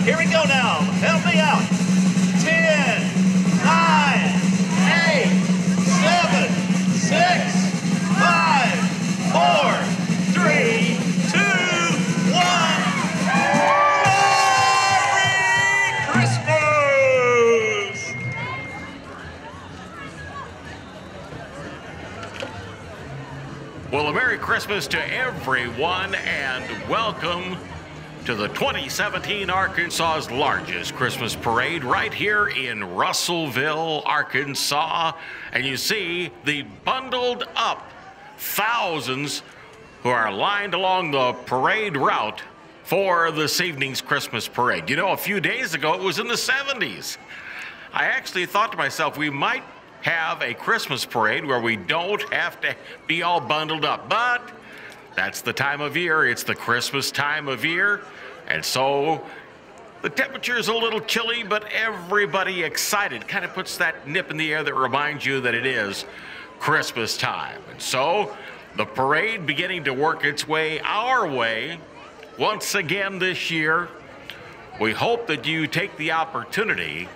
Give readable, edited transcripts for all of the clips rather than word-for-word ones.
Here we go now. Help me out. 10, 9, 8, 7, 6, 5, 4, 3, 2, 1. Merry Christmas! Well, a Merry Christmas to everyone, and welcome to the 2017 Arkansas's largest Christmas parade right here in Russellville, Arkansas. And you see the bundled up thousands who are lined along the parade route for this evening's Christmas parade. You know, a few days ago it was in the 70s. I actually thought to myself, we might have a Christmas parade where we don't have to be all bundled up, but that's the time of year. It's the Christmas time of year, and so the temperature is a little chilly, but everybody excited. Kind of puts that nip in the air that reminds you that it is Christmas time. And so the parade beginning to work its way our way once again this year. We hope that you take the opportunity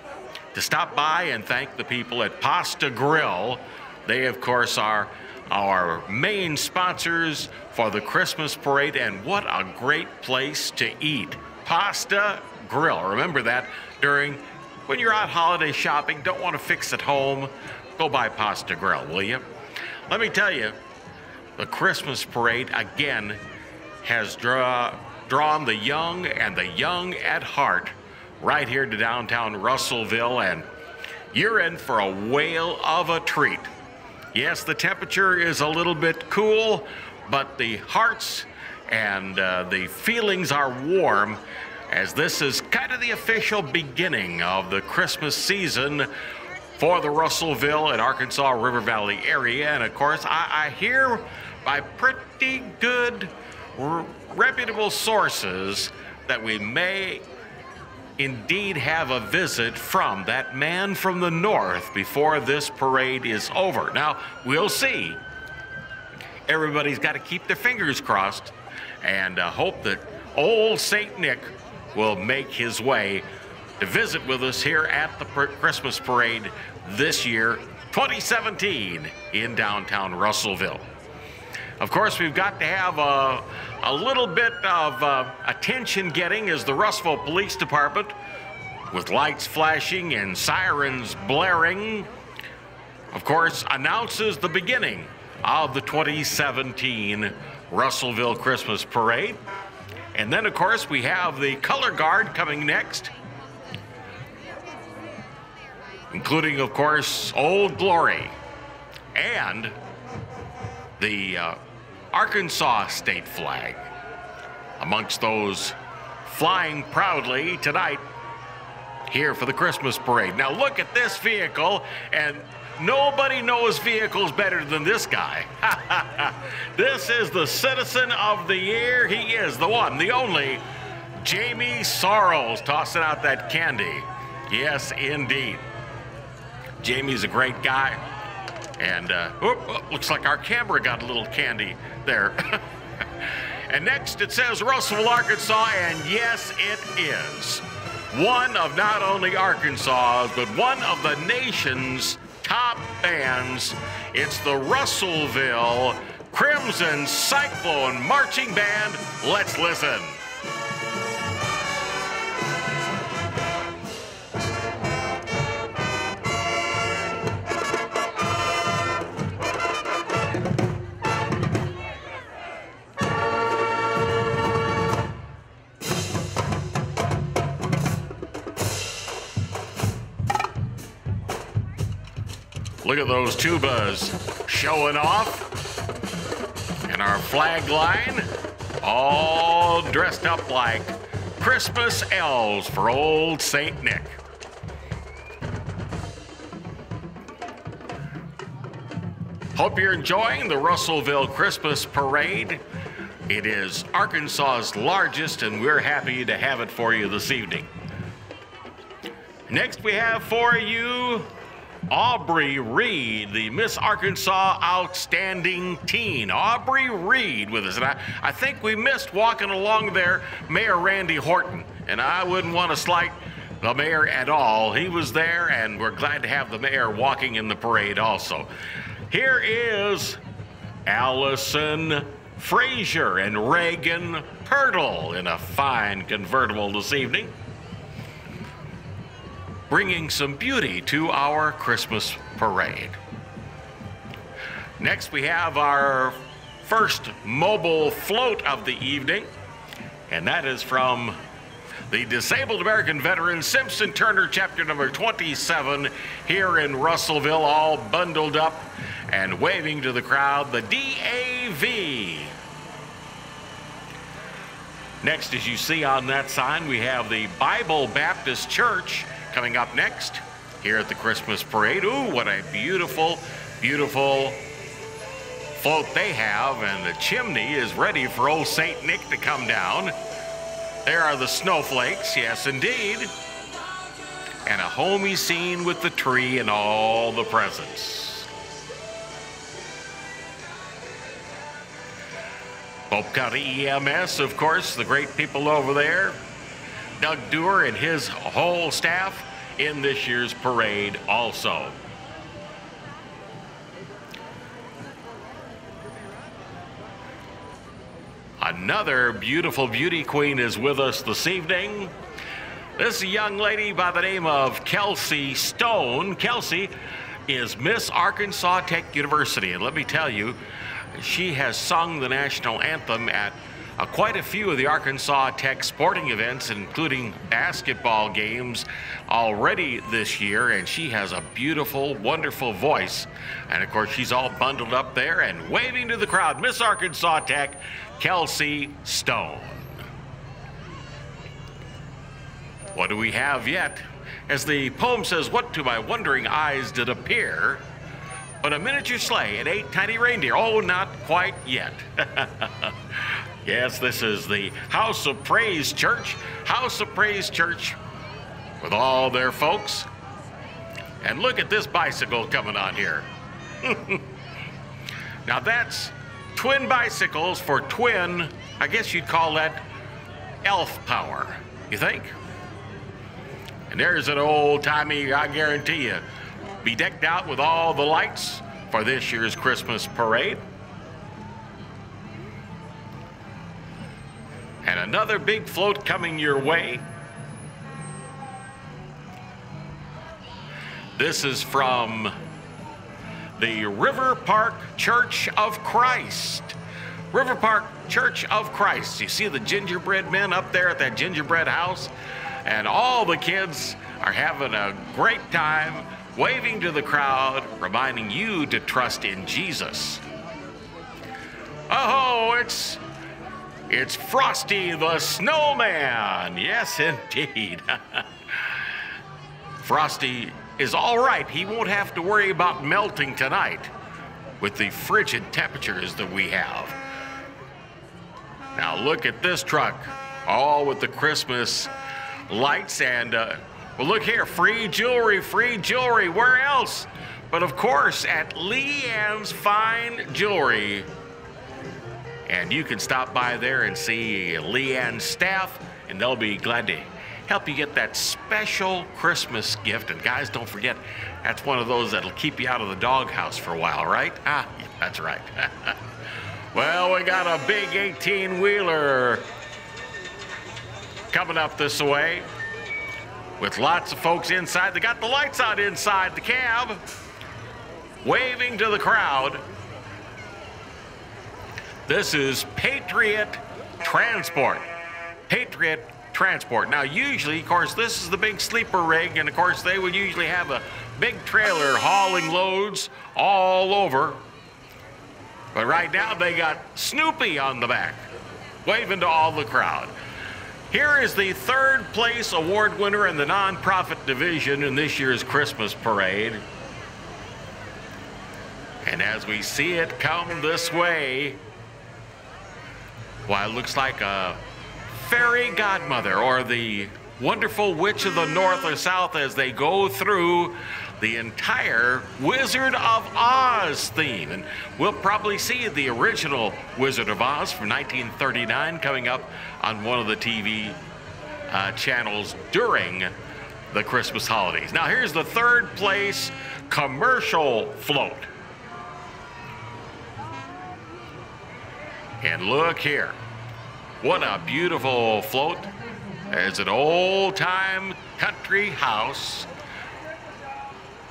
to stop by and thank the people at Pasta Grill. They, of course, are our main sponsors for the Christmas parade, and what a great place to eat. Pasta Grill. Remember that when you're out holiday shopping, don't want to fix at home, go by Pasta Grill, will you? Let me tell you, the Christmas parade, again, has drawn the young and the young at heart right here to downtown Russellville, and you're in for a whale of a treat. Yes, the temperature is a little bit cool, but the hearts and the feelings are warm, as this is kind of the official beginning of the Christmas season for the Russellville and Arkansas River Valley area. And of course, I hear by pretty good, reputable sources that we may indeed have a visit from that man from the north before this parade is over. Now, we'll see. Everybody's got to keep their fingers crossed and hope that old St. Nick will make his way to visit with us here at the Christmas parade this year, 2017, in downtown Russellville. Of course, we've got to have a little bit of attention getting as the Restful Police Department, with lights flashing and sirens blaring, of course, announces the beginning of the 2017 Russellville Christmas Parade. And then, of course, we have the Color Guard coming next, including, of course, Old Glory and the Arkansas state flag amongst those flying proudly tonight here for the Christmas parade. Now look at this vehicle, and nobody knows vehicles better than this guy. This is the Citizen of the Year. He is the one, the only, Jamie Sorrells, tossing out that candy. Yes, indeed. Jamie's a great guy. And looks like our camera got a little candy there. And next it says Russellville, Arkansas, and yes, it is one of not only Arkansas's, but one of the nation's top bands. It's the Russellville Crimson Cyclone Marching Band. Let's listen. Look at those tubas showing off. And our flag line all dressed up like Christmas elves for old St. Nick. Hope you're enjoying the Russellville Christmas Parade. It is Arkansas's largest, and we're happy to have it for you this evening. Next we have for you Aubrey Reed, the Miss Arkansas Outstanding Teen. Aubrey Reed with us. And I think we missed walking along there Mayor Randy Horton. And I wouldn't want to slight the mayor at all. He was there, and we're glad to have the mayor walking in the parade also. Here is Allison Frazier and Reagan Pirtle in a fine convertible this evening, bringing some beauty to our Christmas parade. Next, we have our first mobile float of the evening, and that is from the Disabled American Veterans Simpson Turner chapter number 27 here in Russellville, all bundled up and waving to the crowd, the DAV. Next, as you see on that sign, we have the Bible Baptist Church coming up next here at the Christmas parade. Ooh, what a beautiful, beautiful float they have, and the chimney is ready for old St. Nick to come down. There are the snowflakes, yes indeed, and a homey scene with the tree and all the presents. Polk County EMS, of course, the great people over there. Doug Dewar and his whole staff in this year's parade also. Another beautiful beauty queen is with us this evening. This is a young lady by the name of Kelsey Stone. Kelsey is Miss Arkansas Tech University, and let me tell you, she has sung the national anthem at quite a few of the Arkansas Tech sporting events, including basketball games already this year, and she has a beautiful, wonderful voice. And of course, she's all bundled up there and waving to the crowd. Miss Arkansas Tech, Kelsey Stone. What do we have yet? As the poem says, what to my wondering eyes did appear but a miniature sleigh and 8 tiny reindeer? Oh, not quite yet. Yes, this is the House of Praise Church. House of Praise Church with all their folks. And look at this bicycle coming on here. Now that's twin bicycles for twin, I guess you'd call that elf power, you think? And there's an old-timey, I guarantee you, be decked out with all the lights for this year's Christmas parade. And another big float coming your way. This is from the River Park Church of Christ. River Park Church of Christ. You see the gingerbread men up there at that gingerbread house? And all the kids are having a great time, waving to the crowd, reminding you to trust in Jesus. Oh, it's Frosty the Snowman. Yes, indeed. Frosty is all right. He won't have to worry about melting tonight with the frigid temperatures that we have. Now look at this truck, all with the Christmas lights and, well, look here, free jewelry, free jewelry. Where else? But of course, at Leanne's Fine Jewelry. And you can stop by there and see Leanne's staff, and they'll be glad to help you get that special Christmas gift. And guys, don't forget, that's one of those that'll keep you out of the doghouse for a while, right? Ah, that's right. Well, we got a big 18-wheeler coming up this way with lots of folks inside. They got the lights on inside the cab, waving to the crowd. This is Patriot Transport. Patriot Transport. Now, usually, of course, this is the big sleeper rig, and of course, they would usually have a big trailer hauling loads all over. But right now, they got Snoopy on the back, waving to all the crowd. Here is the third place award winner in the nonprofit division in this year's Christmas parade. And as we see it come this way, well, it looks like a fairy godmother or the wonderful witch of the north or south as they go through the entire Wizard of Oz theme. And we'll probably see the original Wizard of Oz from 1939 coming up on one of the TV channels during the Christmas holidays. Now here's the third place commercial float. And look here. What a beautiful float. There's an old-time country house.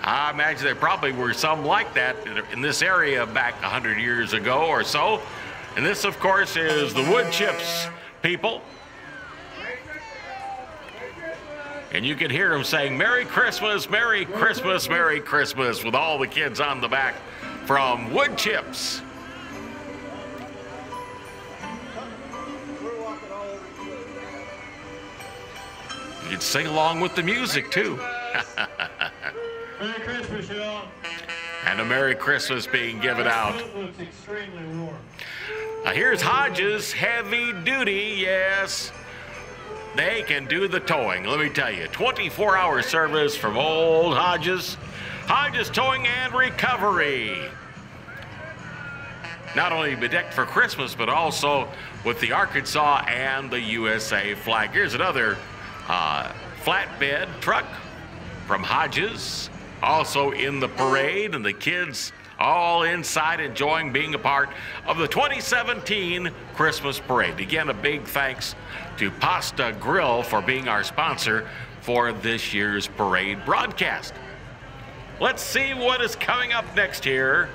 I imagine there probably were some like that in this area back 100 years ago or so. And this, of course, is the Wood Chips people. And you can hear them saying, "Merry Christmas, Merry Christmas, Merry Christmas," with all the kids on the back from Wood Chips. You can sing along with the music, too. Merry Christmas, y'all. And a Merry Christmas being given out. Looks extremely warm. Here's Hodges Heavy Duty, yes. They can do the towing, let me tell you. 24-hour service from old Hodges. Hodges Towing and Recovery. Not only bedecked for Christmas, but also with the Arkansas and the USA flag. Here's another flatbed truck from Hodges, also in the parade, and the kids all inside enjoying being a part of the 2017 Christmas Parade. Again, a big thanks to Pasta Grill for being our sponsor for this year's parade broadcast. Let's see what is coming up next here.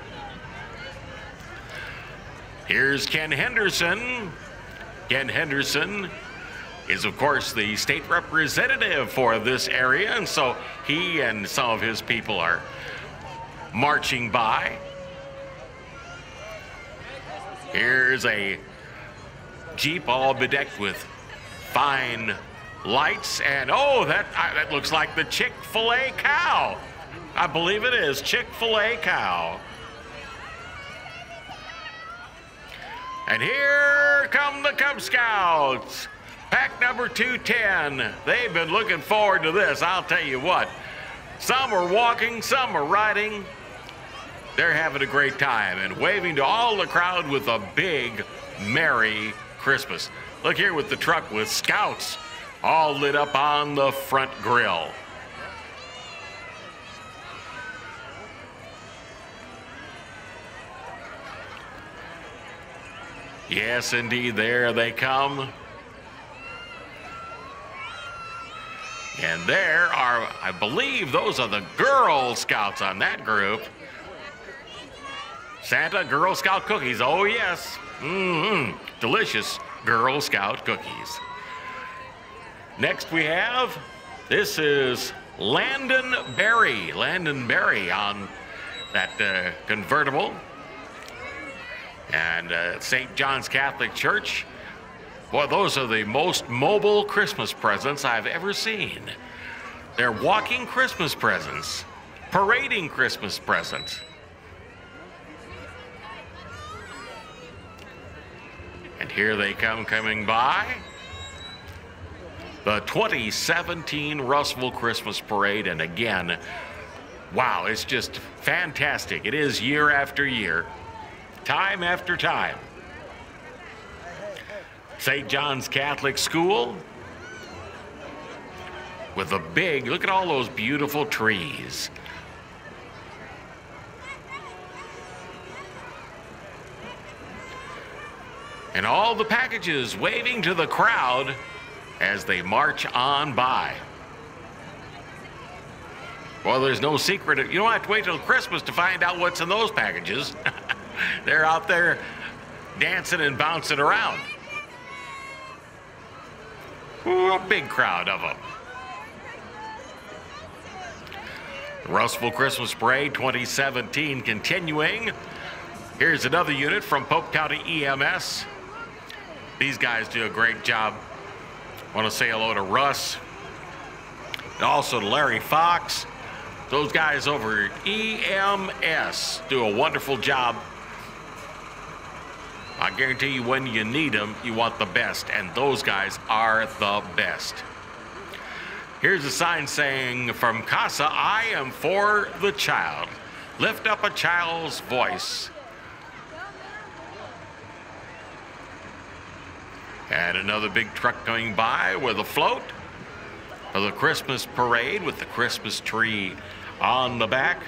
Here's Ken Henderson. Ken Henderson is, of course, the state representative for this area, and so he and some of his people are marching by. Here's a Jeep all bedecked with fine lights, and oh, that looks like the Chick-fil-A cow. I believe it is Chick-fil-A cow. And here come the Cub Scouts. Pack number 210. They've been looking forward to this, I'll tell you what. Some are walking, some are riding. They're having a great time and waving to all the crowd with a big Merry Christmas. Look here with the truck with Scouts all lit up on the front grill. Yes, indeed, there they come. And there are, I believe, those are the Girl Scouts on that group. Santa Girl Scout cookies, oh yes. Delicious Girl Scout cookies. Next we have, this is Landon Berry on that convertible. And St. John's Catholic Church. Boy, those are the most mobile Christmas presents I've ever seen. They're walking Christmas presents, parading Christmas presents. And here they come coming by. The 2017 Russellville Christmas Parade, and again, wow, it's just fantastic. It is year after year, time after time. St. John's Catholic School with a big, look at all those beautiful trees. And all the packages waving to the crowd as they march on by. Well, there's no secret. You don't have to wait till Christmas to find out what's in those packages. They're out there dancing and bouncing around. Ooh, a big crowd of them. Restful Christmas Parade 2017 continuing. Here's another unit from Polk County EMS. These guys do a great job. I want to say hello to Russ and also to Larry Fox. Those guys over at EMS do a wonderful job. I guarantee you when you need them, you want the best, and those guys are the best. Here's a sign saying, from CASA, I am for the child. Lift up a child's voice. And another big truck going by with a float for the Christmas parade with the Christmas tree on the back.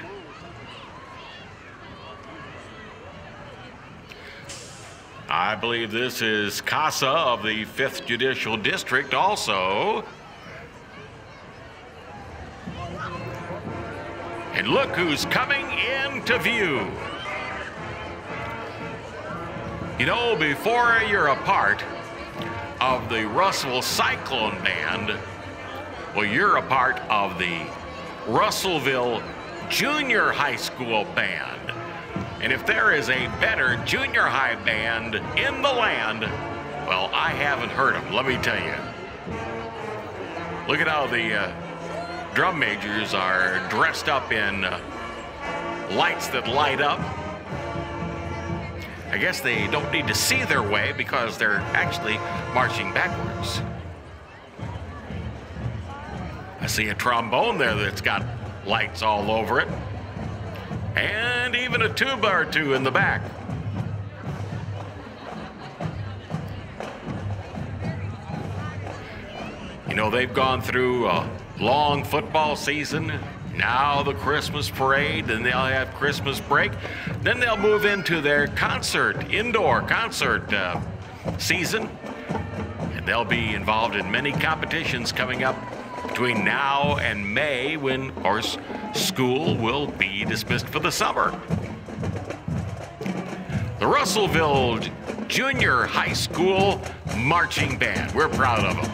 I believe this is CASA of the 5th Judicial District also. And look who's coming into view. You know, before you're a part of the Russellville Cyclone band, well, you're a part of the Russellville Junior High School band. And if there is a better junior high band in the land, well, I haven't heard them, let me tell you. Look at how the drum majors are dressed up in lights that light up. I guess they don't need to see their way because they're actually marching backwards. I see a trombone there that's got lights all over it. And even a tuba or two in the back. You know, they've gone through a long football season, now the Christmas parade, and they'll have Christmas break. Then they'll move into their indoor concert season. And they'll be involved in many competitions coming up between now and May, when, of course, school will be dismissed for the summer. The Russellville Junior High School Marching Band. We're proud of them.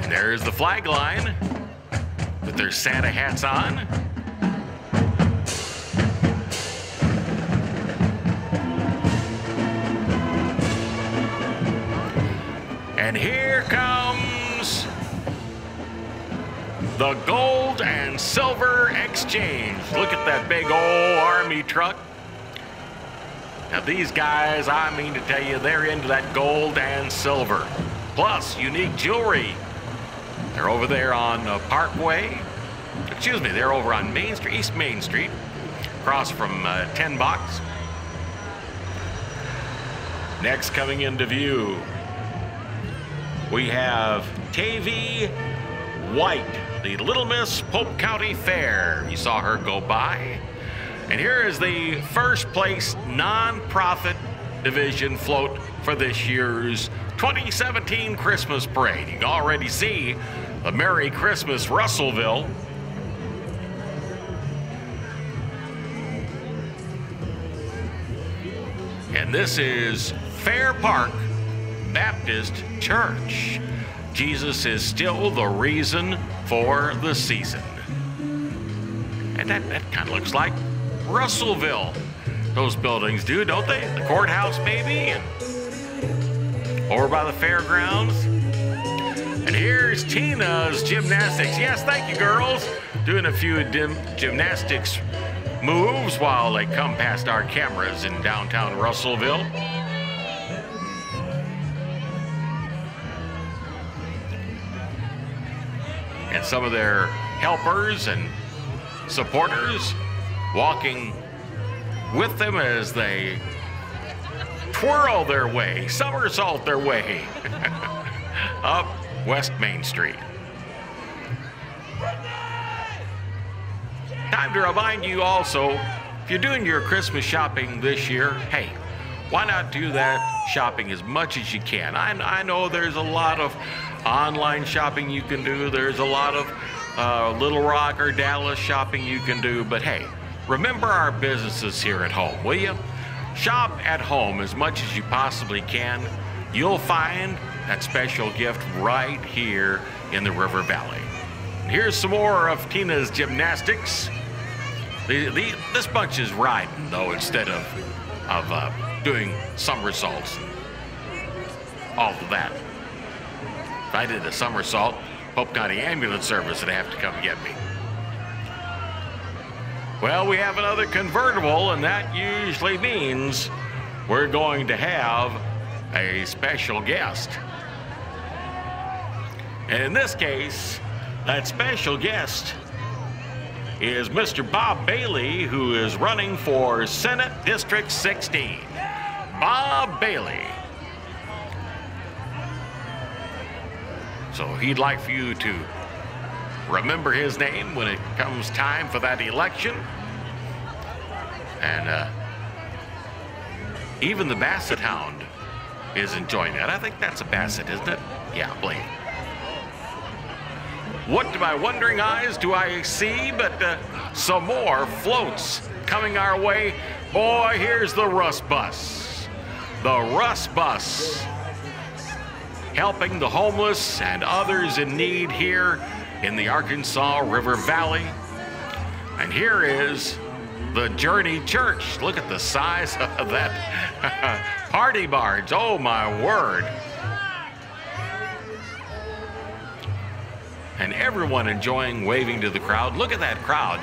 And there's the flag line with their Santa hats on. And here comes the Gold and Silver Exchange. Look at that big old Army truck. Now these guys, I mean to tell you, they're into that gold and silver, plus unique jewelry. They're over there on Parkway. Excuse me, they're over on Main Street, East Main Street, across from 10 Box. Next coming into view, we have Tavy White, the Little Miss Polk County Fair. You saw her go by. And here is the first place nonprofit division float for this year's 2017 Christmas Parade. You can already see the Merry Christmas Russellville. And this is Fair Park Baptist Church. Jesus is still the reason for the season. And that kind of looks like Russellville. Those buildings do, don't they? The courthouse, maybe, and over by the fairgrounds. And here's Tina's gymnastics. Yes, thank you, girls. Doing a few gymnastics moves while they come past our cameras in downtown Russellville. And some of their helpers and supporters walking with them as they twirl their way, somersault their way up West Main Street. Time to remind you also, if you're doing your Christmas shopping this year, hey, why not do that shopping as much as you can? I know there's a lot of online shopping you can do. There's a lot of Little Rock or Dallas shopping you can do. But hey, remember our businesses here at home, will you? Shop at home as much as you possibly can. You'll find that special gift right here in the River Valley. And here's some more of Tina's gymnastics. This bunch is riding, though, instead of doing somersaults and all of that. If I did a somersault, Polk County Ambulance Service would have to come get me. Well, we have another convertible, and that usually means we're going to have a special guest. And in this case, that special guest is Mr. Bob Bailey, who is running for Senate District 16. Bob Bailey. So he'd like for you to remember his name when it comes time for that election. And even the Basset Hound is enjoying that. I think that's a Basset, isn't it? Yeah, I believe. What to my wondering eyes do I see but some more floats coming our way? Boy, here's the Russ Bus. The Russ Bus, helping the homeless and others in need here in the Arkansas River Valley. And here is the Journey Church. Look at the size of that party barge. Oh my word. And everyone enjoying waving to the crowd. Look at that crowd.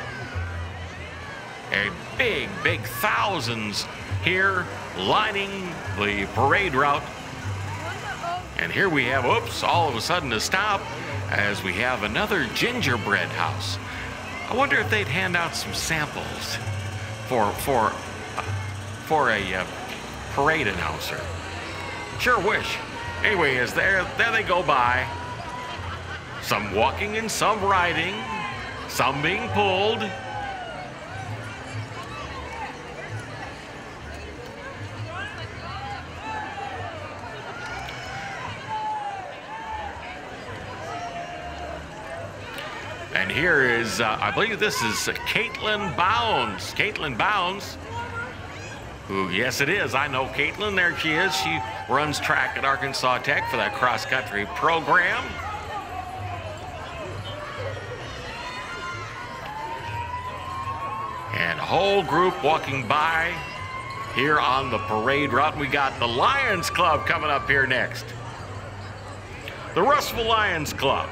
A big, big thousands here lining the parade route. And here we have, oops, all of a sudden a stop as we have another gingerbread house. I wonder if they'd hand out some samples for a parade announcer. Sure wish. Anyway, as there they go by. Some walking and some riding, some being pulled. And here is, I believe this is Caitlin Bounds. Caitlin Bounds, who, yes it is, I know Caitlin, there she is. She runs track at Arkansas Tech for that cross-country program. And a whole group walking by here on the parade route. We got the Lions Club coming up here next. The Restful Lions Club.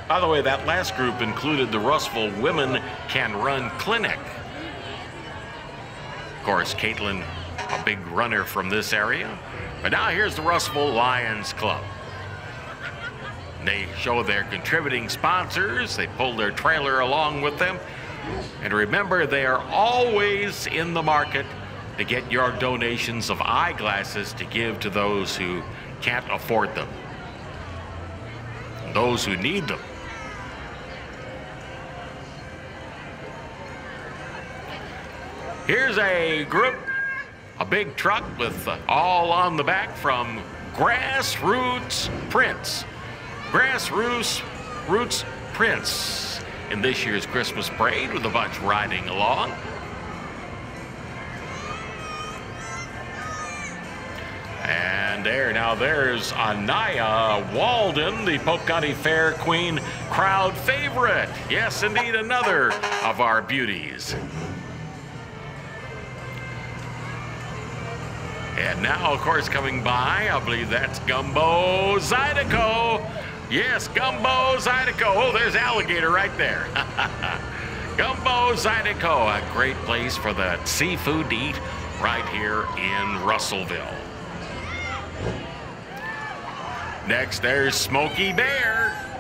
By the way, that last group included the Russellville Women Can Run Clinic. Of course, Caitlin, a big runner from this area. But now here's the Russellville Lions Club. They show their contributing sponsors. They pull their trailer along with them. And remember, they are always in the market to get your donations of eyeglasses to give to those who can't afford them, those who need them. Here's a group, a big truck with all on the back from Grassroots Prince. Grassroots Prince in this year's Christmas parade with a bunch riding along. And there's Anaya Walden, the Polk County Fair Queen crowd favorite. Yes, indeed, another of our beauties. And now, of course, coming by, I believe that's Gumbo Zydeco. Yes, Gumbo Zydeco. Oh, there's alligator right there. Gumbo Zydeco, a great place for the seafood to eat right here in Russellville. Next, there's Smokey Bear.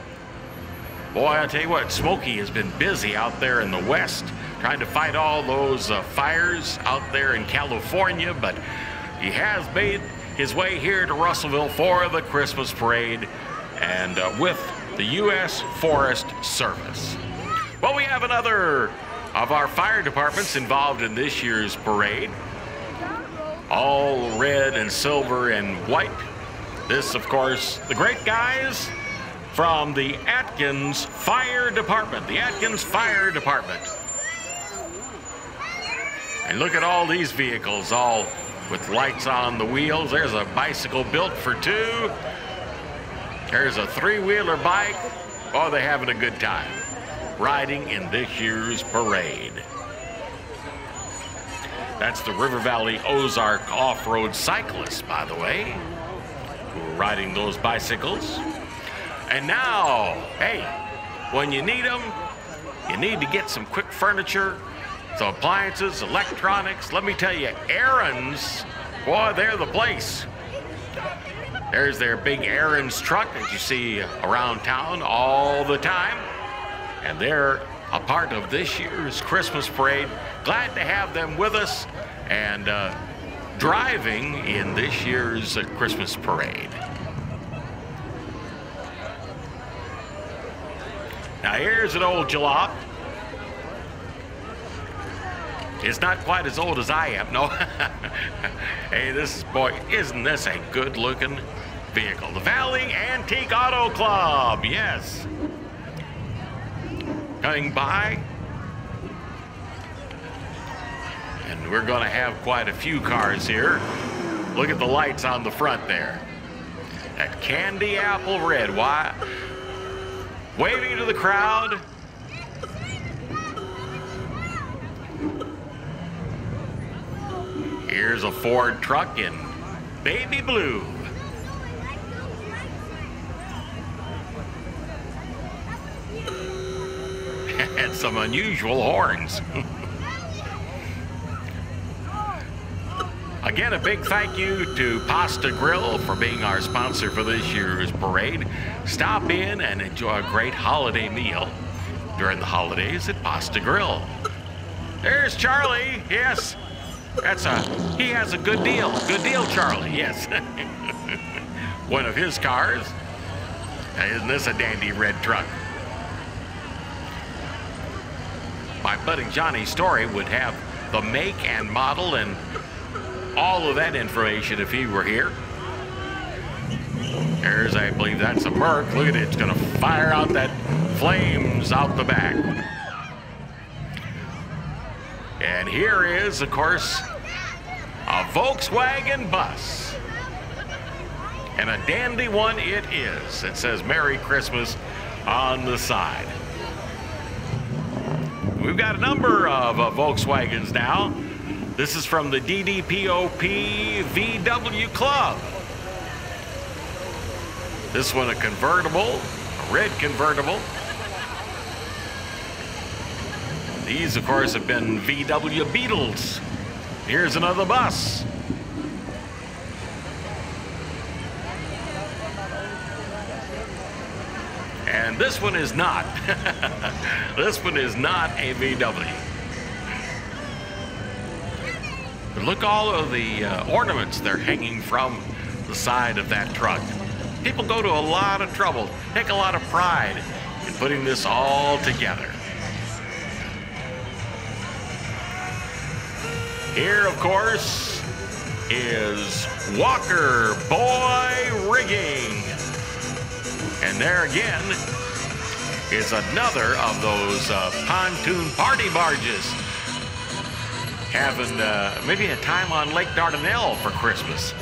Boy, I tell you what, Smokey has been busy out there in the West trying to fight all those fires out there in California, but he has made his way here to Russellville for the Christmas parade and with the U.S. Forest Service. Well, we have another of our fire departments involved in this year's parade. All red and silver and white. This, of course, the great guys from the Atkins Fire Department. The Atkins Fire Department. And look at all these vehicles, all with lights on the wheels. There's a bicycle built for two. There's a three-wheeler bike. Oh, they're having a good time riding in this year's parade. That's the River Valley Ozark off-road cyclists, by the way, who are riding those bicycles. And now, hey, when you need them, you need to get some quick furniture, some appliances, electronics. Let me tell you, Aaron's, boy, they're the place. There's their big errands truck that you see around town all the time. And they're a part of this year's Christmas parade. Glad to have them with us and driving in this year's Christmas parade. Now here's an old jalop. It's not quite as old as I am, no. Hey, boy, isn't this a good-looking vehicle? The Valley Antique Auto Club, yes. Coming by. And we're going to have quite a few cars here. Look at the lights on the front there. That candy apple red. Why? Waving to the crowd. Here's a Ford truck in baby blue. And some unusual horns. Again, a big thank you to Pasta Grill for being our sponsor for this year's parade. Stop in and enjoy a great holiday meal during the holidays at Pasta Grill. There's Charlie, yes. He has a good deal. Good deal, Charlie, yes. One of his cars. Isn't this a dandy red truck? My buddy Johnny Story would have the make and model and all of that information if he were here. There's, I believe that's a Merc. Look at it, it's gonna fire out that flames out the back. And here is, of course, a Volkswagen Bus. And a dandy one it is. It says Merry Christmas on the side. We've got a number of Volkswagens now. This is from the DDPOP VW Club. This one a convertible, a red convertible. These, of course, have been VW Beetles. Here's another bus. And this one is not. This one is not a VW. But look all of the ornaments they're hanging from the side of that truck. People go to a lot of trouble, take a lot of pride in putting this all together. Here, of course, is Walker Boy Rigging. And there again is another of those pontoon party barges having maybe a time on Lake Dardanelle for Christmas.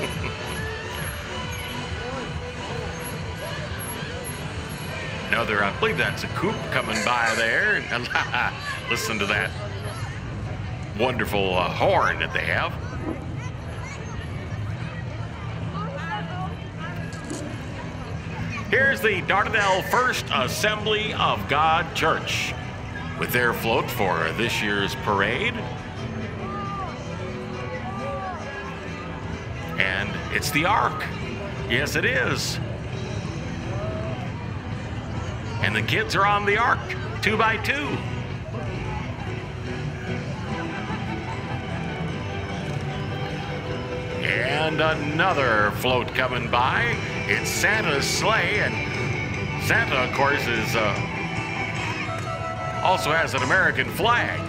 Another, I believe that's a coupe coming by there. Listen to that wonderful horn that they have. Here's the Dardanelle First Assembly of God Church with their float for this year's parade. And it's the Ark. Yes, it is. And the kids are on the Ark, 2x2. And another float coming by. It's Santa's sleigh, and Santa, of course, is also has an American flag.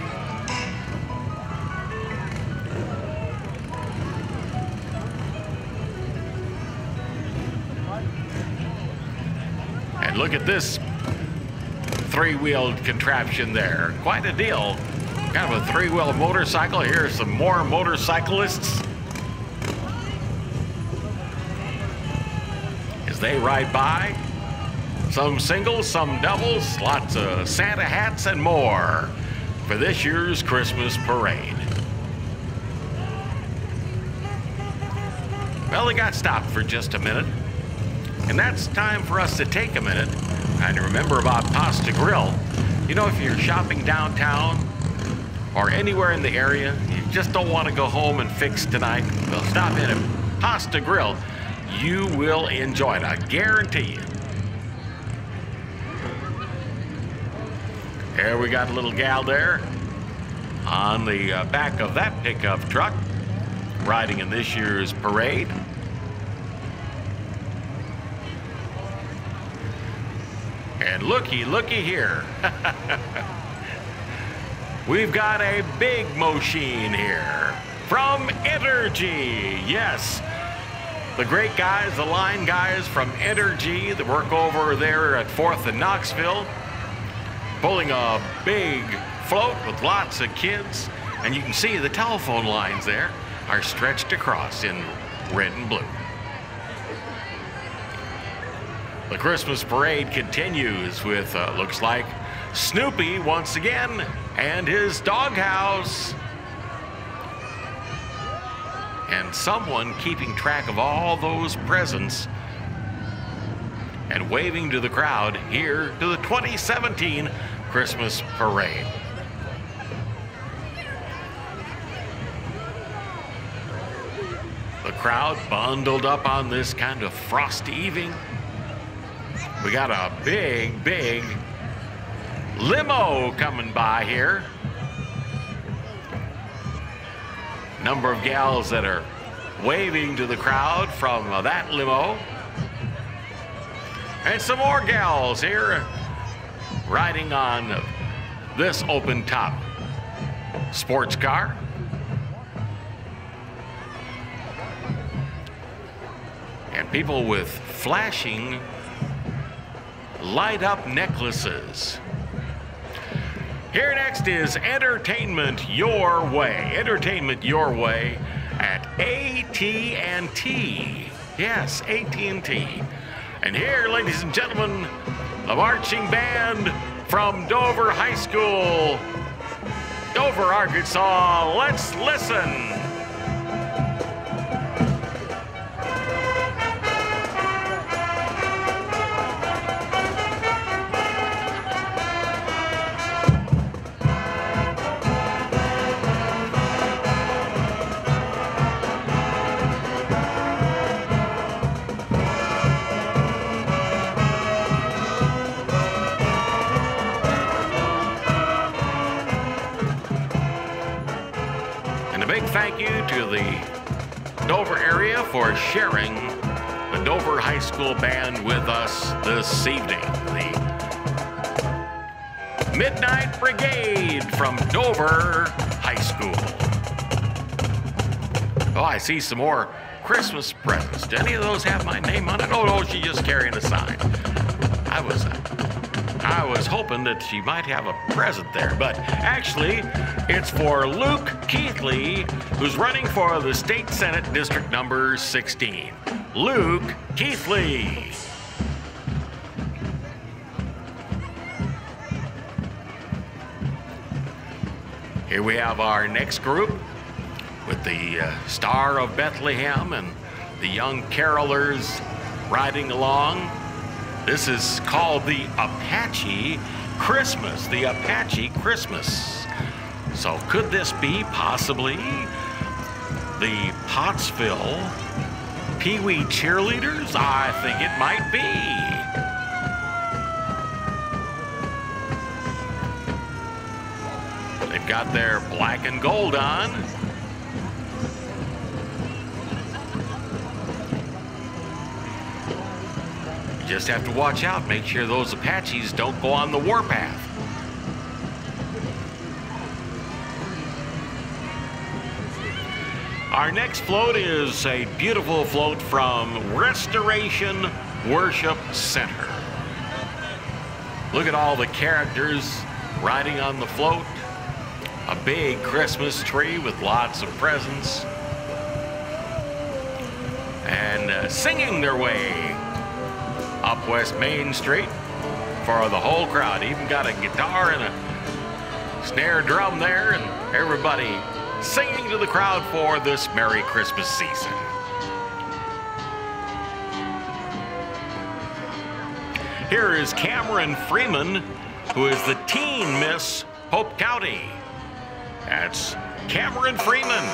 And look at this three-wheeled contraption there. Quite a deal. Kind of a three-wheel motorcycle. Here's some more motorcyclists as they ride by. Some singles, some doubles, lots of Santa hats and more for this year's Christmas parade. Well, they got stopped for just a minute, and that's time for us to take a minute and remember about Pasta Grill. You know, if you're shopping downtown or anywhere in the area, you just don't want to go home and fix tonight, well, stop in at Pasta Grill. You will enjoy it, I guarantee you. There we got a little gal there on the back of that pickup truck, riding in this year's parade. And looky here. We've got a big machine here from Energy. Yes, the great guys, the line guys from Energy that work over there at 4th and Knoxville, pulling a big float with lots of kids. And you can see the telephone lines there are stretched across in red and blue. The Christmas parade continues with, looks like, Snoopy once again and his doghouse. And someone keeping track of all those presents and waving to the crowd here to the 2017 Christmas parade. The crowd bundled up on this kind of frosty evening. We got a big limo coming by here. Number of gals that are waving to the crowd from that limo. And some more gals here riding on this open top sports car. And people with flashing light up necklaces. Here next is Entertainment Your Way. Entertainment Your Way at AT&T. Yes, AT&T. And here, ladies and gentlemen, the marching band from Dover High School, Dover, Arkansas. Let's listen. Thank you to the Dover area for sharing the Dover High School Band with us this evening. The Midnight Brigade from Dover High School. Oh, I see some more Christmas presents. Do any of those have my name on it? Oh, no, she's just carrying a sign. I was hoping that she might have a present there, but actually, it's for Luke Keithley, who's running for the State Senate District number 16. Luke Keithley. Here we have our next group with the Star of Bethlehem and the young carolers riding along. This is called the Apache Christmas, the Apache Christmas. So could this be possibly the Pottsville Pee Wee cheerleaders? I think it might be. They've got their black and gold on. You just have to watch out, make sure those Apaches don't go on the warpath. Our next float is a beautiful float from Restoration Worship Center. Look at all the characters riding on the float. A big Christmas tree with lots of presents. And singing their way up West Main Street for the whole crowd. Even got a guitar and a snare drum there, and everybody singing to the crowd for this Merry Christmas season. Here is Cameron Freeman, who is the teen Miss Polk County. That's Cameron Freeman.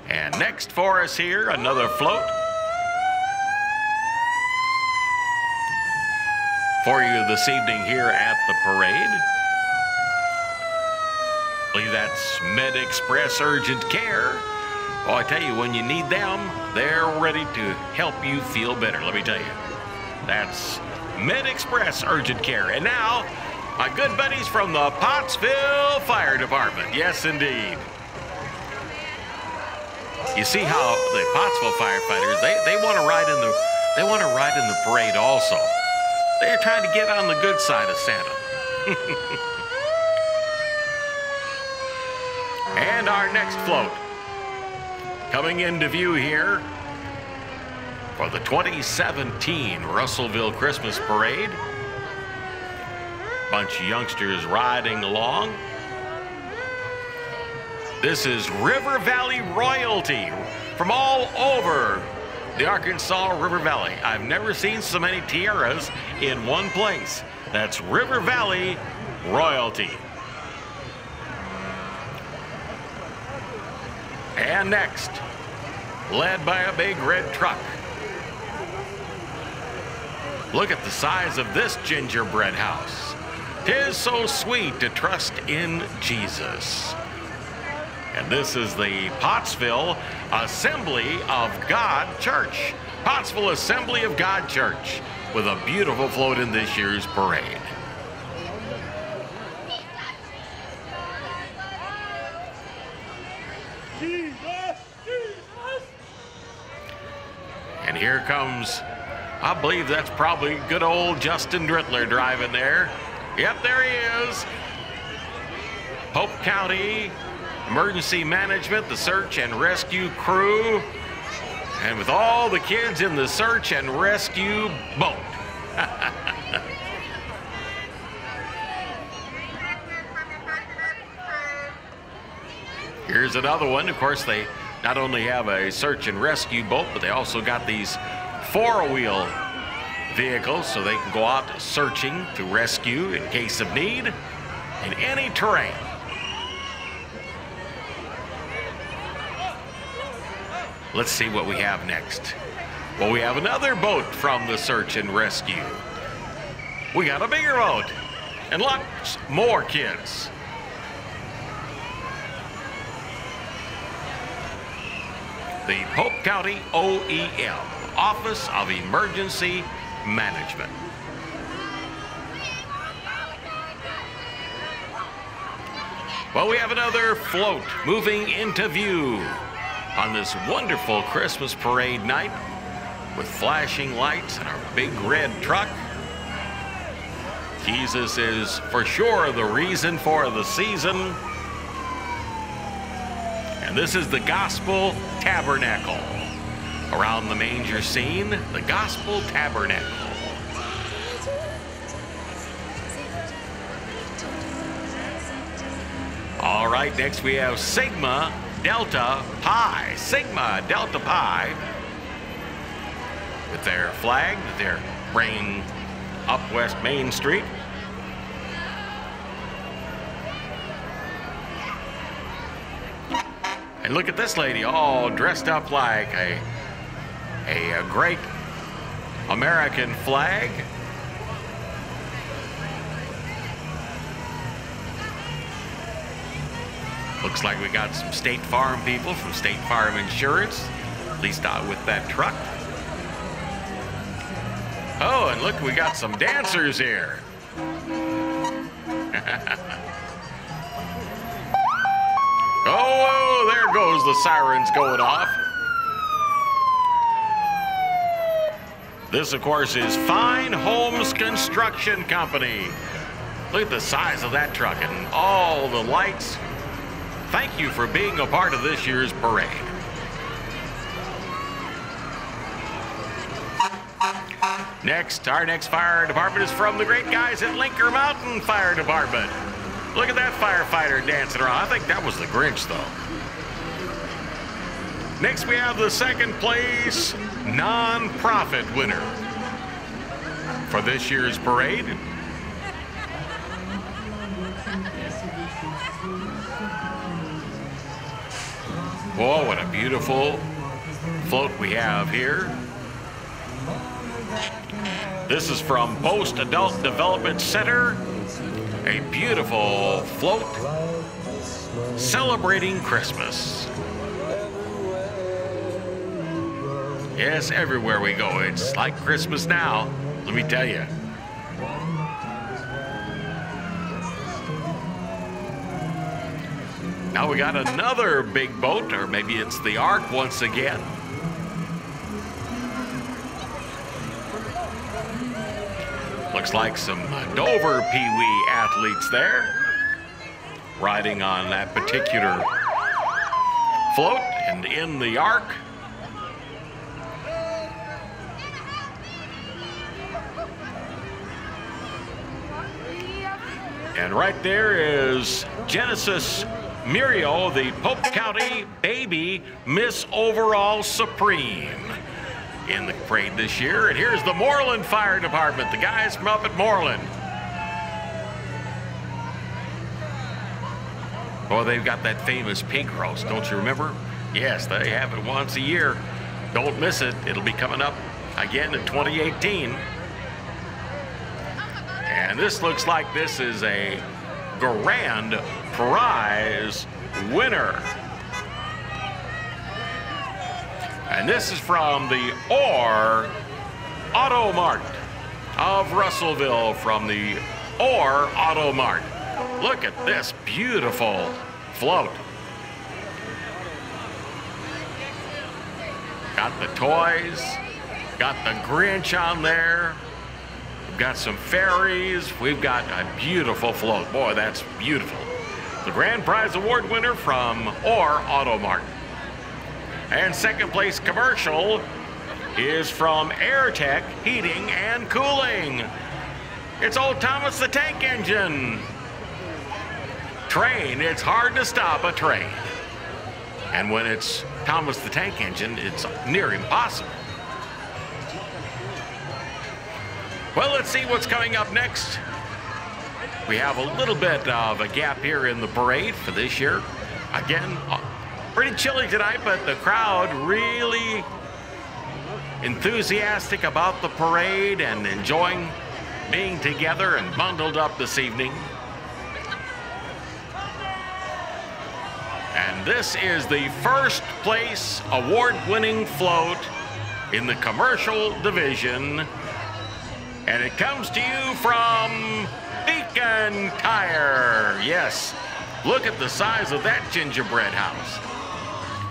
And next for us here, another float for you this evening here at the parade. I believe that's Med Express Urgent Care. Oh, I tell you, when you need them, they're ready to help you feel better, let me tell you. That's Med Express Urgent Care. And now, my good buddies from the Pottsville Fire Department. Yes, indeed. You see how the Pottsville firefighters, they want to ride in the parade also. They're trying to get on the good side of Santa. And our next float coming into view here for the 2017 Russellville Christmas Parade. Bunch of youngsters riding along. This is River Valley royalty from all over the Arkansas River Valley. I've never seen so many tiaras in one place. That's River Valley royalty. And next, led by a big red truck. Look at the size of this gingerbread house. 'Tis so sweet to trust in Jesus. And this is the Pottsville Assembly of God Church. Pottsville Assembly of God Church with a beautiful float in this year's parade. And here comes, I believe that's probably good old Justin Drittler driving there. Yep, there he is. Polk County Emergency Management, the search and rescue crew, and with all the kids in the search and rescue boat. Here's another one. Of course, they not only have a search and rescue boat, but they also got these four-wheel vehicles so they can go out searching to rescue in case of need in any terrain. Let's see what we have next. Well, we have another boat from the search and rescue. We got a bigger boat and lots more kids. The Polk County OEM, Office of Emergency Management. Well, we have another float moving into view on this wonderful Christmas parade night with flashing lights and our big red truck. Jesus is for sure the reason for the season. And this is the Gospel Tabernacle. Around the manger scene, the Gospel Tabernacle. All right, next we have Sigma Delta Pi. Sigma Delta Pi with their flag that they're bringing up West Main Street. And look at this lady all dressed up like a great American flag. Looks like we got some State Farm people from State Farm Insurance, at least out with that truck. Oh, and look, we got some dancers here. Oh, there goes the sirens going off. This, of course, is Fine Homes Construction Company. Look at the size of that truck and all the lights. Thank you for being a part of this year's parade. Next, our next fire department is from the great guys at Linker Mountain Fire Department. Look at that firefighter dancing around. I think that was the Grinch, though. Next, we have the second place non-profit winner for this year's parade. Oh, what a beautiful float we have here. This is from Post Adult Development Center. A beautiful float celebrating Christmas. Yes, everywhere we go, it's like Christmas now, let me tell you. Now we got another big boat, or maybe it's the Ark once again. Looks like some Dover Pee Wee athletes there, riding on that particular float and in the Ark. And right there is Genesis Muriel, the Polk County Baby Miss Overall Supreme in the parade this year. And here's the Moreland Fire Department, the guys from up at Moreland. Oh, they've got that famous pig roast, don't you remember? Yes, they have it once a year. Don't miss it. It'll be coming up again in 2018. And this looks like this is a grand prize winner. And this is from the Orr Auto Mart of Russellville, from the Orr Auto Mart. Look at this beautiful float. Got the toys, got the Grinch on there. We've got some fairies. We've got a beautiful float. Boy, that's beautiful. The grand prize award winner from Orr Auto Mart. And second place commercial is from AirTech Heating and Cooling. It's old Thomas the Tank Engine. Train, it's hard to stop a train. And when it's Thomas the Tank Engine, it's near impossible. Well, let's see what's coming up next. We have a little bit of a gap here in the parade for this year. Again, pretty chilly tonight, but the crowd really enthusiastic about the parade and enjoying being together and bundled up this evening. And this is the first place award-winning float in the commercial division. And it comes to you from Beacon Tire. Yes, look at the size of that gingerbread house.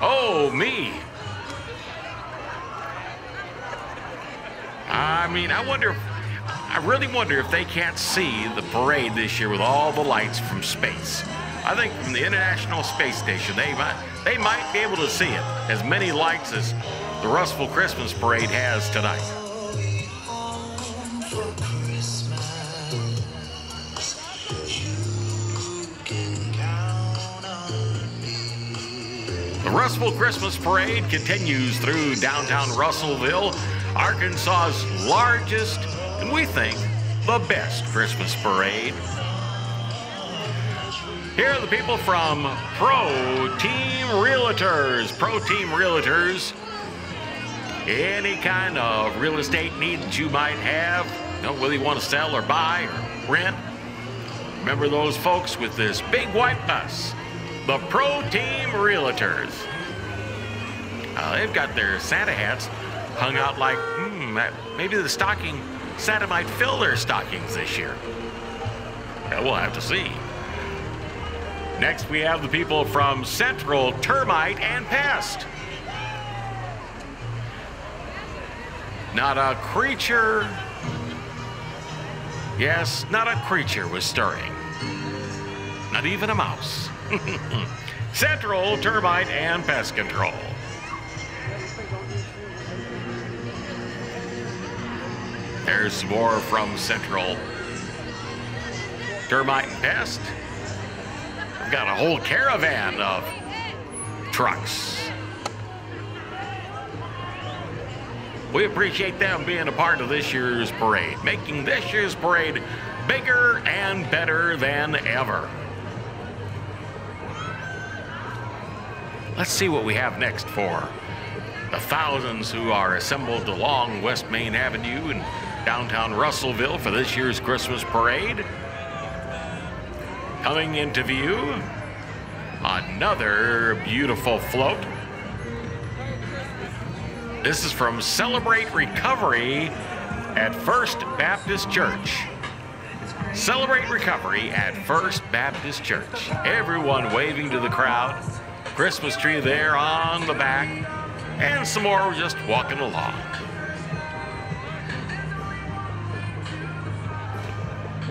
Oh, me. I mean, I really wonder if they can't see the parade this year with all the lights from space. I think from the International Space Station, they might be able to see it. As many lights as the Restful Christmas Parade has tonight. The Restful Christmas Parade continues through downtown Russellville, Arkansas's largest, and we think, the best Christmas parade. Here are the people from Pro Team Realtors. Pro Team Realtors, any kind of real estate needs you might have, whether you want to sell or buy or rent. Remember those folks with this big white bus, the Pro Team Realtors. They've got their Santa hats hung out like, maybe the Santa might fill their stockings this year. Well, we'll have to see. Next, we have the people from Central Termite and Pest. Not a creature, yes, not a creature was stirring. Not even a mouse. Central Termite and Pest Control. There's some more from Central Termite and Pest. We've got a whole caravan of trucks. We appreciate them being a part of this year's parade, making this year's parade bigger and better than ever. Let's see what we have next for the thousands who are assembled along West Main Avenue in downtown Russellville for this year's Christmas parade. Coming into view, another beautiful float. This is from Celebrate Recovery at First Baptist Church. Celebrate Recovery at First Baptist Church. Everyone waving to the crowd. Christmas tree there on the back. And some more just walking along.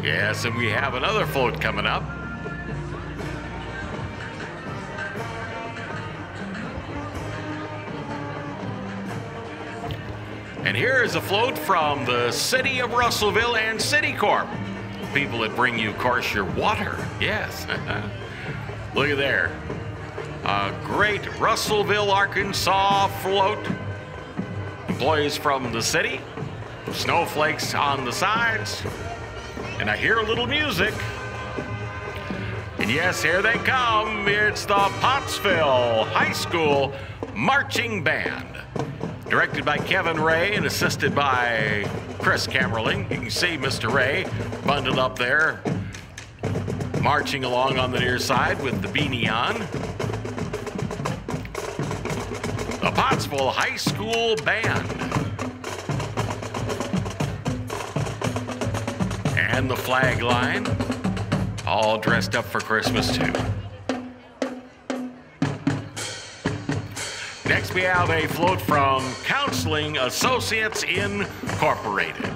Yes, and we have another float coming up. And here is a float from the city of Russellville and Citicorp. People that bring you, of course, your water. Yes. Look at there. A great Russellville, Arkansas float. Employees from the city. Snowflakes on the sides. And I hear a little music. And yes, here they come. It's the Pottsville High School Marching Band. Directed by Kevin Ray and assisted by Chris Camerling. You can see Mr. Ray bundled up there, marching along on the near side with the beanie on. The Pottsville High School Band. And the flag line, all dressed up for Christmas too. Next, we have a float from Counseling Associates Incorporated.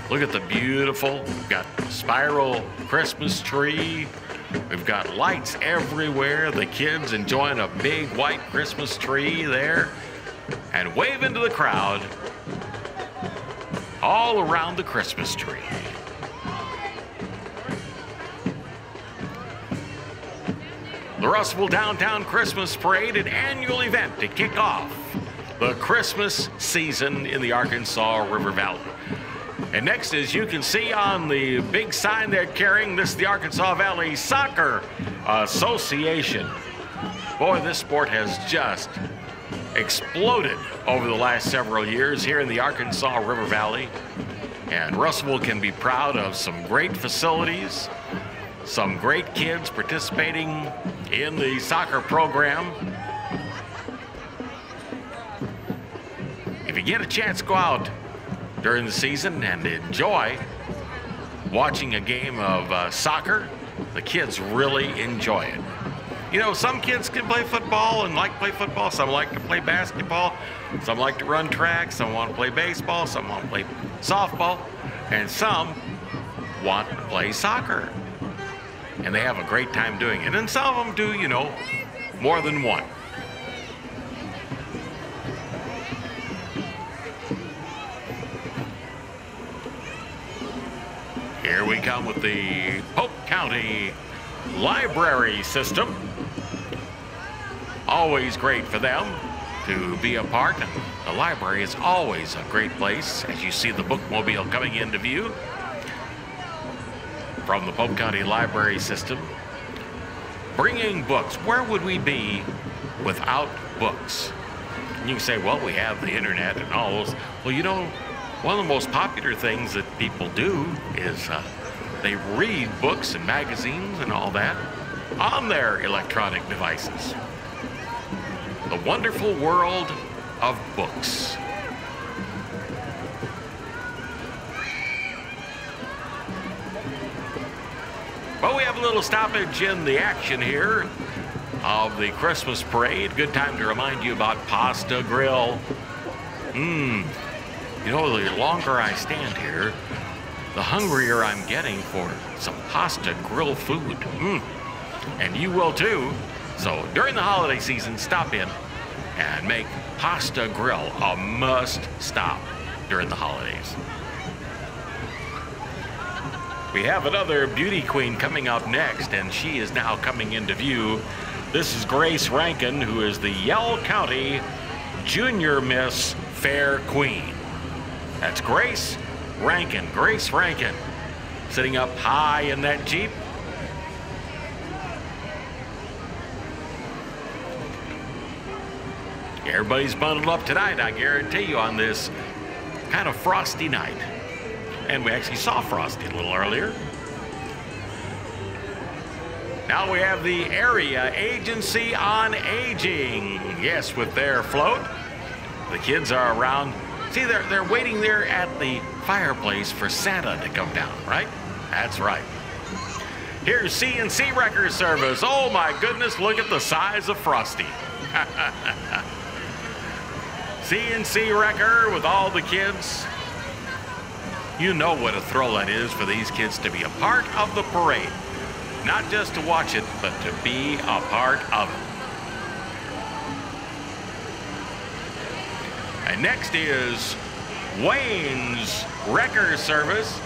Look at the beautiful, we've got spiral Christmas tree. We've got lights everywhere. The kids enjoying a big white Christmas tree there and waving to the crowd all around the Christmas tree. The Russellville Downtown Christmas Parade, an annual event to kick off the Christmas season in the Arkansas River Valley. And next, as you can see on the big sign they're carrying, this is the Arkansas Valley Soccer Association. Boy, this sport has just exploded over the last several years here in the Arkansas River Valley. And Russellville can be proud of some great facilities, some great kids participating in the soccer program. If you get a chance, go out during the season and enjoy watching a game of soccer. The kids really enjoy it. You know, some kids can play football and like to play football. Some like to play basketball. Some like to run track. Some want to play baseball. Some want to play softball. And some want to play soccer. And they have a great time doing it. And some of them do, you know, more than one. Here we come with the Polk County Library System. Always great for them to be a part, and the library is always a great place as you see the bookmobile coming into view from the Polk County Library System. Bringing books. Where would we be without books? And you can say, well, we have the internet and all those. Well, you know, one of the most popular things that people do is they read books and magazines and all that on their electronic devices. The wonderful world of books. Well, we have a little stoppage in the action here of the Christmas parade. Good time to remind you about Pasta Grill. You know, the longer I stand here, the hungrier I'm getting for some Pasta Grill food. And you will too. So during the holiday season, stop in and make Pasta Grill a must stop during the holidays. We have another beauty queen coming up next, and she is now coming into view. This is Grace Rankin, who is the Yell County Junior Miss Fair Queen. That's Grace Rankin. Grace Rankin, sitting up high in that Jeep. Everybody's bundled up tonight, I guarantee you, on this kind of frosty night. And we actually saw Frosty a little earlier. Now we have the Area Agency on Aging. Yes, with their float. The kids are around. See, they're waiting there at the fireplace for Santa to come down, right? That's right. Here's CNC Wrecker Service. Oh my goodness, look at the size of Frosty. CNC Wrecker with all the kids. You know what a thrill that is for these kids to be a part of the parade. Not just to watch it, but to be a part of it. And next is Wayne's Wrecker Service.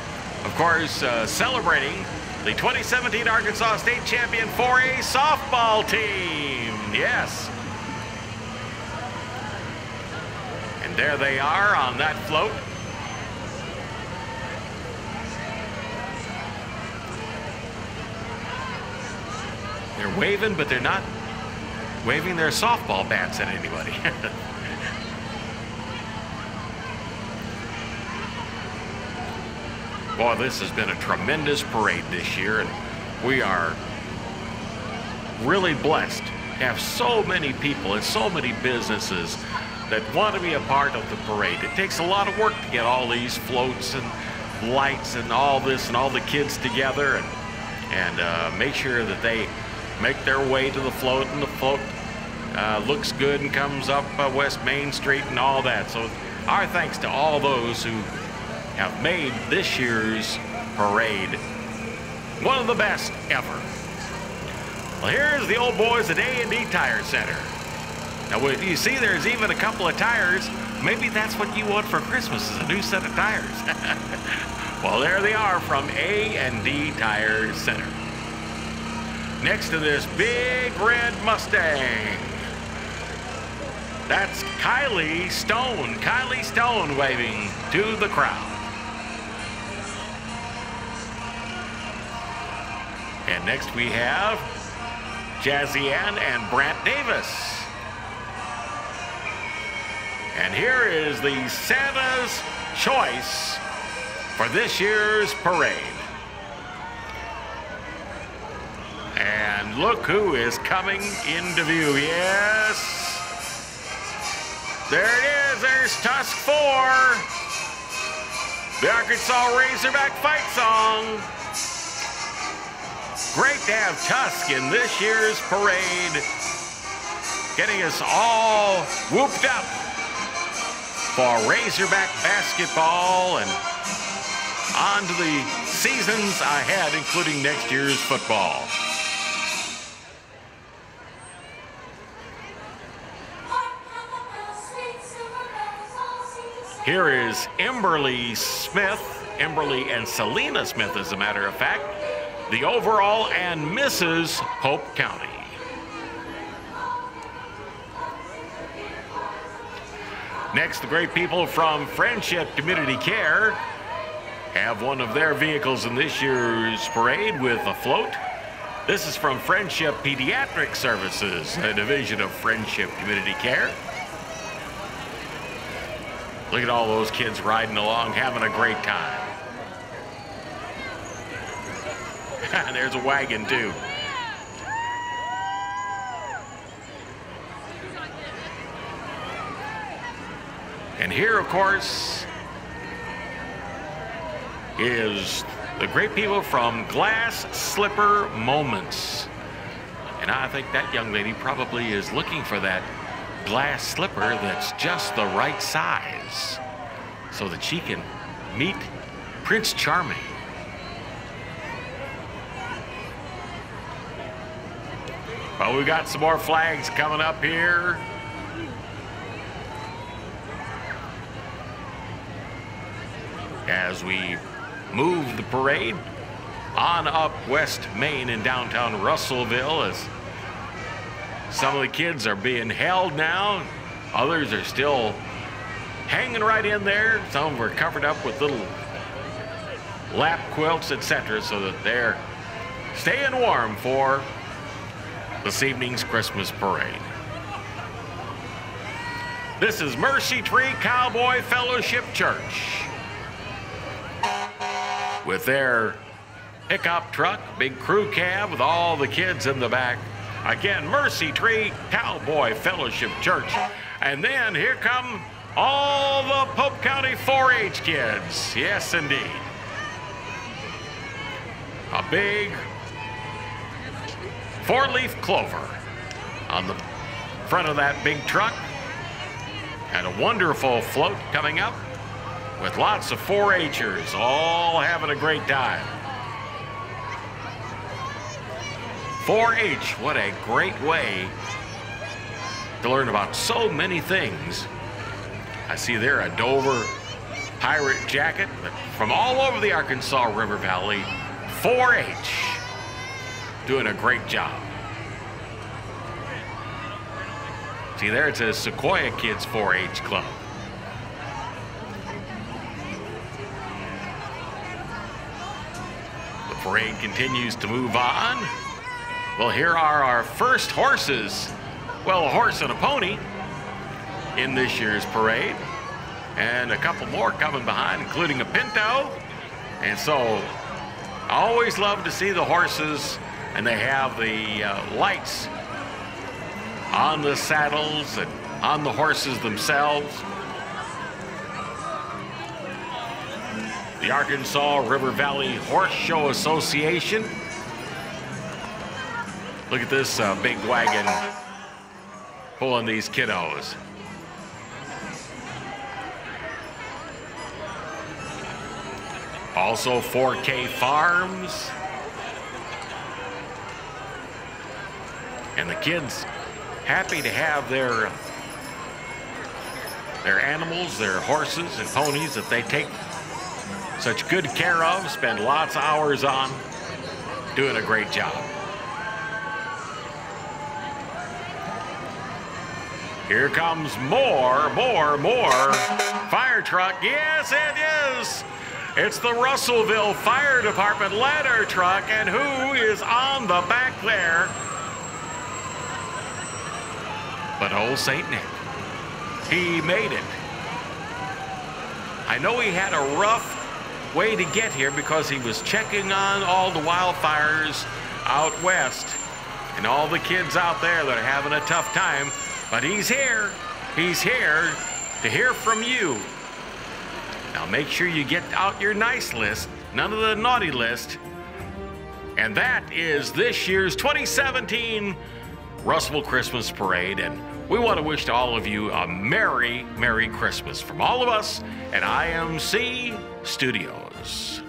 Of course, celebrating the 2017 Arkansas State Champion 4A softball team. Yes. And there they are on that float. They're waving, but they're not waving their softball bats at anybody. Boy, this has been a tremendous parade this year, and we are really blessed to have so many people and so many businesses that want to be a part of the parade. It takes a lot of work to get all these floats and lights and all this and all the kids together and make sure that they make their way to the float, and the float looks good and comes up West Main Street and all that. So our thanks to all those who have made this year's parade one of the best ever. Well, here's the old boys at A&D Tire Center. Now, you see there's even a couple of tires. Maybe that's what you want for Christmas, is a new set of tires. Well, there they are from A&D Tire Center. Next to this big red Mustang, that's Kylie Stone. Kylie Stone waving to the crowd. And next we have Jazzy Ann and Brant Davis. And here is the Santa's Choice for this year's parade. And look who is coming into view. Yes. There it is. There's Tusk 4. The Arkansas Razorback fight song. Great to have Tusk in this year's parade, getting us all whooped up for Razorback basketball and on to the seasons ahead, including next year's football. Here is Emberly Smith, Emberly and Selena Smith, as a matter of fact, the overall and Mrs. Polk County. Next, the great people from Friendship Community Care have one of their vehicles in this year's parade with a float. This is from Friendship Pediatric Services, a division of Friendship Community Care. Look at all those kids riding along, having a great time. There's a wagon, too. And here, of course, is the great people from Glass Slipper Moments. And I think that young lady probably is looking for that glass slipper that's just the right size so that she can meet Prince Charming. Well, we've got some more flags coming up here. As we move the parade on up West Main in downtown Russellville, as some of the kids are being held now. Others are still hanging right in there. Some of them are covered up with little lap quilts, etc., so that they're staying warm for this evening's Christmas parade. This is Mercy Tree Cowboy Fellowship Church with their pickup truck, big crew cab with all the kids in the back. Again, Mercy Tree Cowboy Fellowship Church. And then here come all the Polk County 4-H kids. Yes, indeed. A big 4-leaf clover on the front of that big truck. And a wonderful float coming up with lots of 4-H'ers all having a great time. 4-H, what a great way to learn about so many things. I see there a Dover pirate jacket from all over the Arkansas River Valley. 4-H doing a great job. See there, it says Sequoia Kids 4-H Club. The parade continues to move on. Well, here are our first horses. Well, a horse and a pony in this year's parade. And a couple more coming behind, including a pinto. And so I always love to see the horses, and they have the lights on the saddles and on the horses themselves. The Arkansas River Valley Horse Show Association. Look at this big wagon pulling these kiddos. Also 4K Farms. And the kids happy to have their animals, their horses and ponies that they take such good care of, spend lots of hours on, doing a great job. Here comes more fire truck. Yes, it is. It's the Russellville Fire Department ladder truck, and who is on the back there but old St. Nick? He made it. I know he had a rough way to get here because he was checking on all the wildfires out west and all the kids out there that are having a tough time, but he's here. He's here to hear from you. Now make sure you get out your nice list, none of the naughty list. And that is this year's 2017 Russellville Christmas Parade, and we want to wish to all of you a Merry, Merry Christmas from all of us at IMC Studios.